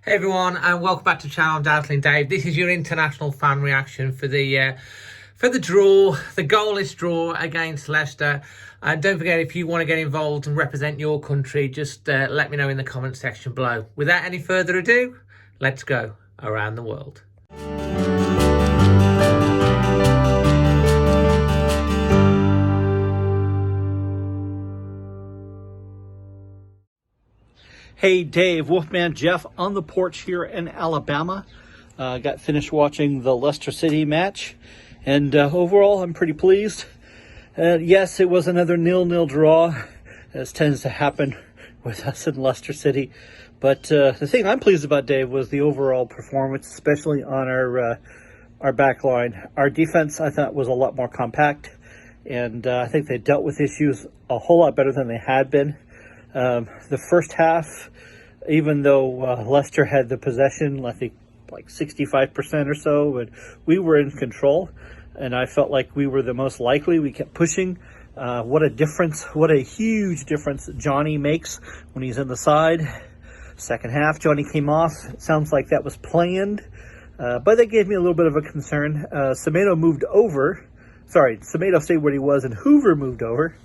Hey everyone, and welcome back to the channel. I'm Dazzling Dave. This is your international fan reaction for the draw, the goalless draw against Leicester. And don't forget, if you want to get involved and represent your country, just let me know in the comment section below. Without any further ado, let's go around the world. Hey Dave, Wolfman Jeff on the porch here in Alabama. Got finished watching the Leicester City match, and overall I'm pretty pleased. Yes, it was another 0-0 draw, as tends to happen with us in Leicester City. But the thing I'm pleased about, Dave, was the overall performance, especially on our back line. Our defense, I thought, was a lot more compact, and I think they dealt with issues a whole lot better than they had been. The first half, even though Leicester had the possession, I think like 65% or so, but we were in control, and I felt like we were the most likely. We kept pushing. What a difference, what a huge difference Johnny makes when he's in the side. Second half, Johnny came off. It sounds like that was planned, but that gave me a little bit of a concern. Semedo stayed where he was, and Hoover moved over,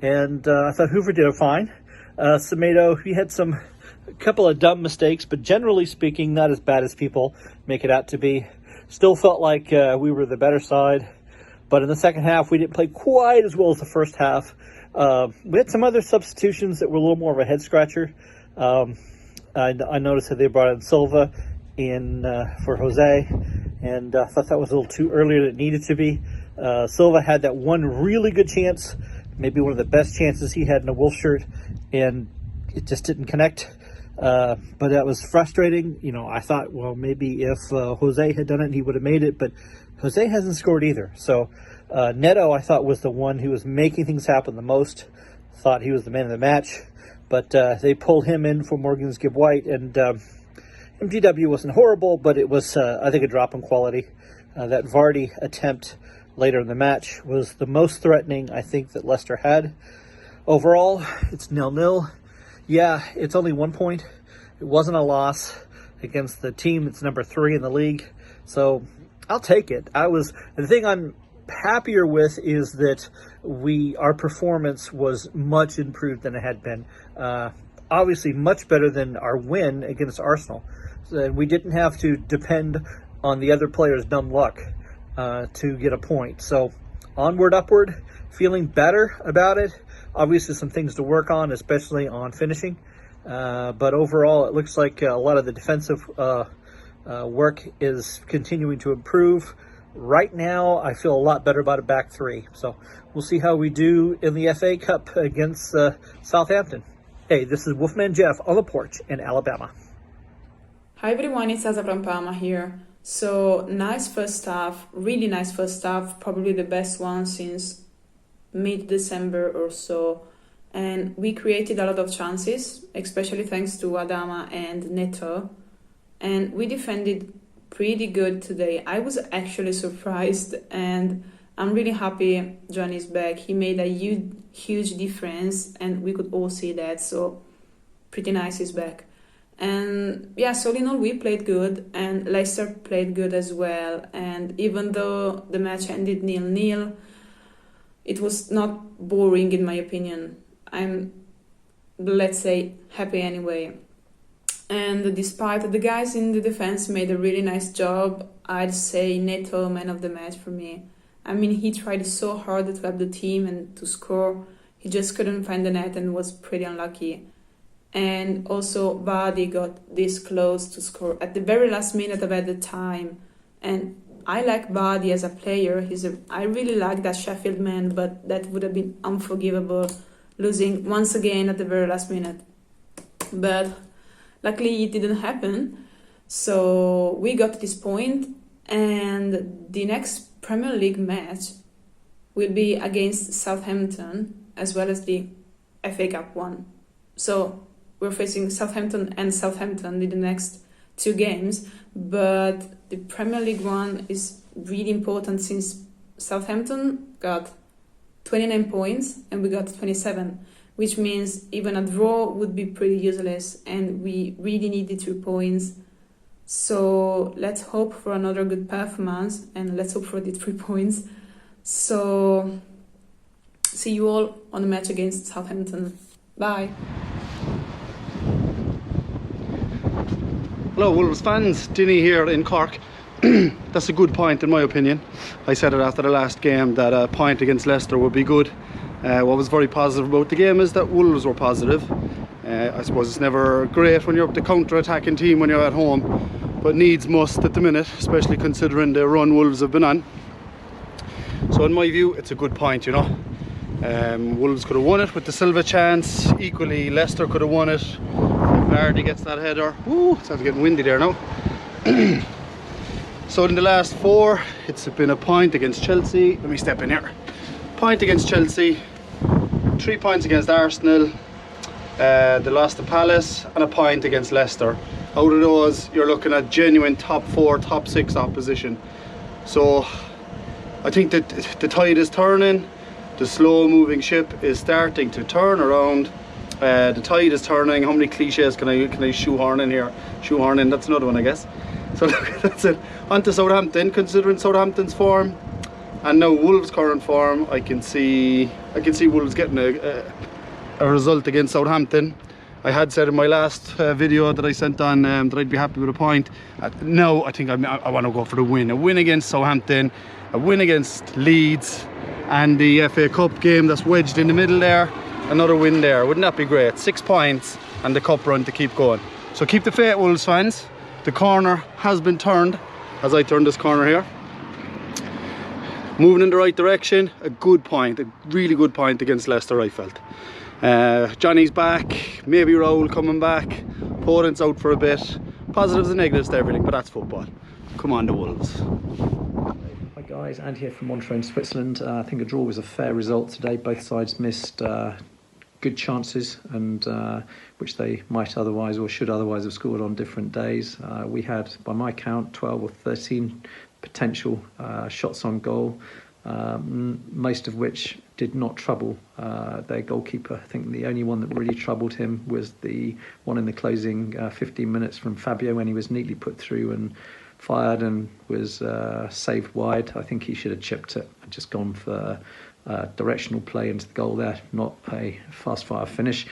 and I thought Hoover did fine. Semedo, he had a couple of dumb mistakes, but generally speaking, not as bad as people make it out to be. Still felt like we were the better side, but in the second half, we didn't play quite as well as the first half. We had some other substitutions that were a little more of a head scratcher. I noticed that they brought in Silva for Jose, and I thought that was a little too early than it needed to be. Silva had that one really good chance, maybe one of the best chances he had in a Wolf shirt, and it just didn't connect. But that was frustrating. You know, I thought, well, maybe if Jose had done it, he would have made it, but Jose hasn't scored either. So Neto, I thought, was the one who was making things happen the most. Thought he was the man of the match, but they pulled him in for Morgan's Gibb White, and MGW wasn't horrible, but it was, I think, a drop in quality. That Vardy attempt later in the match was the most threatening, I think, that Leicester had. Overall, it's 0-0. Yeah, it's only 1 point. It wasn't a loss against the team that's number 3 in the league, so I'll take it. The thing I'm happier with is that our performance was much improved than it had been. Obviously, much better than our win against Arsenal. So we didn't have to depend on the other players' dumb luck to get a point. So onward, upward, feeling better about it. Obviously some things to work on, especially on finishing. But overall, it looks like a lot of the defensive work is continuing to improve. Right now, I feel a lot better about a back three. So we'll see how we do in the FA Cup against Southampton. Hey, this is Wolfman Jeff on the porch in Alabama. Hi everyone, it's Asa from Parma here. So nice first half, really nice first half, probably the best one since mid-December or so. And we created a lot of chances, especially thanks to Adama and Neto. And we defended pretty good today. I was actually surprised, and I'm really happy Johnny's back. He made a huge difference, and we could all see that. So pretty nice he's back. And yeah, so in all, we played good, and Leicester played good as well. And even though the match ended 0-0, it was not boring in my opinion. I'm, let's say, happy anyway. And despite the guys in the defense made a really nice job, I'd say Neto, man of the match for me. I mean, he tried so hard to help the team and to score. He just couldn't find the net and was pretty unlucky. And also Vardy got this close to score at the very last minute of added time. And I like Vardy as a player. I really like that Sheffield man, but that would have been unforgivable, losing once again at the very last minute. But luckily it didn't happen. So we got to this point, and the next Premier League match will be against Southampton as well as the FA Cup one. So we're facing Southampton and Southampton in the next 2 games, but the Premier League one is really important since Southampton got 29 points and we got 27, which means even a draw would be pretty useless, and we really need the 3 points. So let's hope for another good performance, and let's hope for the 3 points. So see you all on the match against Southampton. Bye. Hello Wolves fans, Dinny here in Cork. That's a good point in my opinion. I said it after the last game that a point against Leicester would be good. What was very positive about the game is that Wolves were positive. I suppose it's never great when you're the counter-attacking team when you're at home, but needs must at the minute, especially considering the run Wolves have been on. So in my view, it's a good point, you know. Wolves could have won it with the Silva chance. Equally, Leicester could have won it. Vardy gets that header. Ooh, it's getting windy there now. So in the last 4, it's been a point against Chelsea. Let me step in here. Point against Chelsea, 3 points against Arsenal, they lost to Palace, and a point against Leicester. Out of those, you're looking at genuine top 4, top 6 opposition. So I think that the tide is turning. The slow moving ship is starting to turn around. The tide is turning. How many cliches can I shoehorn in here? Shoehorn in, that's another one, I guess. So that's it. On to Southampton. Considering Southampton's form and now Wolves' current form, I can see Wolves getting a result against Southampton. I had said in my last video that I sent on that I'd be happy with a point. Now I think I want to go for the win. A win against Southampton, a win against Leeds, and the FA Cup game that's wedged in the middle there. Another win there. Wouldn't that be great? 6 points and the cup run to keep going. So keep the faith, Wolves fans. The corner has been turned as I turn this corner here. Moving in the right direction. A good point, a really good point against Leicester, I felt. Johnny's back, maybe Raul coming back. Portland's out for a bit. Positives and negatives to everything, but that's football. Come on, the Wolves. Hi guys, Andy here from Molineux in Switzerland. I think a draw was a fair result today. Both sides missed good chances, and which they might otherwise or should otherwise have scored on different days. We had, by my count, 12 or 13 potential shots on goal, most of which did not trouble their goalkeeper. I think the only one that really troubled him was the one in the closing 15 minutes from Fabio, when he was neatly put through and fired and was saved wide. I think he should have chipped it and just gone for directional play into the goal there, not a fast fire finish.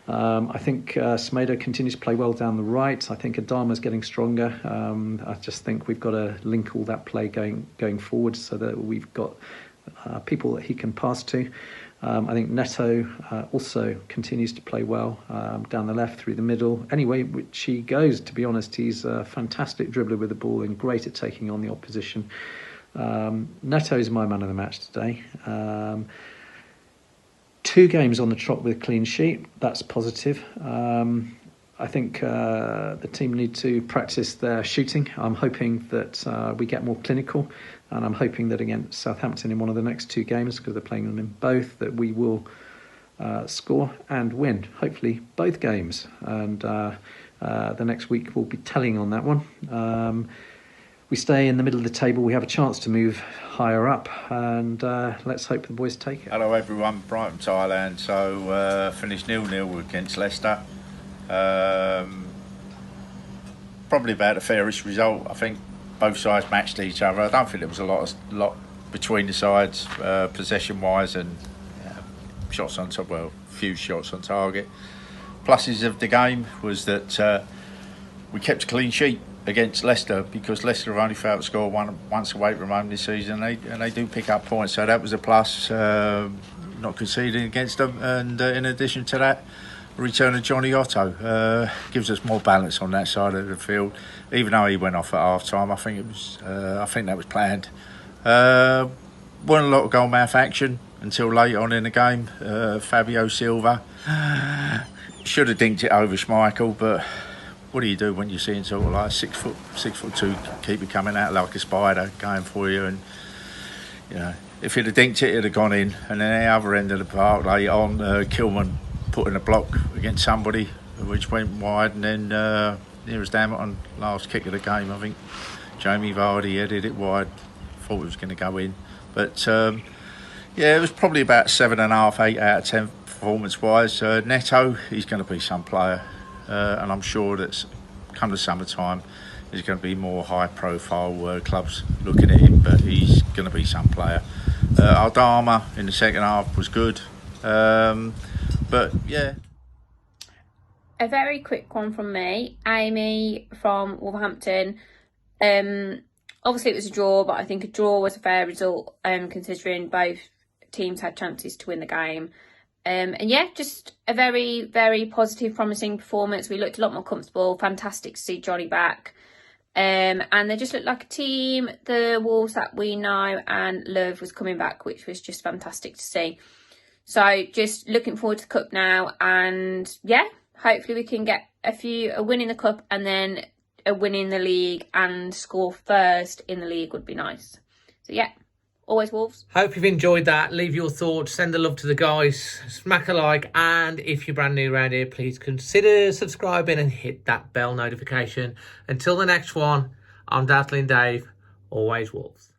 I think Semedo continues to play well down the right. I think Adama's getting stronger. I just think we've got to link all that play going forward so that we've got people that he can pass to. I think Neto also continues to play well down the left, through the middle. Anyway, which he goes, to be honest, he's a fantastic dribbler with the ball and great at taking on the opposition. Neto is my man of the match today. 2 games on the trot with a clean sheet. That's positive. I think the team need to practice their shooting. I'm hoping that we get more clinical, and I'm hoping that against Southampton in one of the next 2 games, because they're playing them in both, that we will score and win, hopefully both games. And the next week will be telling on that one. We stay in the middle of the table, we have a chance to move higher up, and let's hope the boys take it. Hello everyone, Brian from Thailand. So finished 0-0 against Leicester. Probably about the fairest result. I think both sides matched each other. I don't think there was a lot between the sides, possession wise, and shots on target. Well, few shots on target. Pluses of the game was that we kept a clean sheet against Leicester, because Leicester have only failed to score once away from home this season, and they do pick up points, so that was a plus. Not conceding against them, and in addition to that, return of Johnny Otto gives us more balance on that side of the field. Even though he went off at half time, I think that was planned. Wasn't a lot of goal mouth action until late on in the game. Fabio Silva should have dinked it over Schmeichel, but what do you do when you're seeing sort of like 6'2" keeper coming out like a spider going for you? And you know, if he'd have dinked it, it'd have gone in. And then the other end of the park, late on, Kilman put in a block against somebody, which went wide, and then nearest damn it on last kick of the game, I think Jamie Vardy headed it wide. Thought it was going to go in, but yeah, it was probably about 7.5, 8 out of 10 performance-wise. Neto, he's going to be some player, and I'm sure that's come the summertime, there's going to be more high-profile clubs looking at him, but he's going to be some player. Aldama in the second half was good, but yeah. A very quick one from me. Amy from Wolverhampton. Obviously it was a draw, but I think a draw was a fair result, considering both teams had chances to win the game. And yeah, just a very, very positive, promising performance. We looked a lot more comfortable. Fantastic to see Johnny back. And they just looked like a team. The Wolves that we know and love was coming back, which was just fantastic to see. So just looking forward to the Cup now. And yeah, hopefully we can get a win in the Cup and then a win in the league, and score first in the league would be nice. So yeah, always Wolves. Hope you've enjoyed that. Leave your thoughts, send the love to the guys, smack a like, and if you're brand new around here, please consider subscribing and hit that bell notification. Until the next one, I'm Dazzling Dave, always Wolves.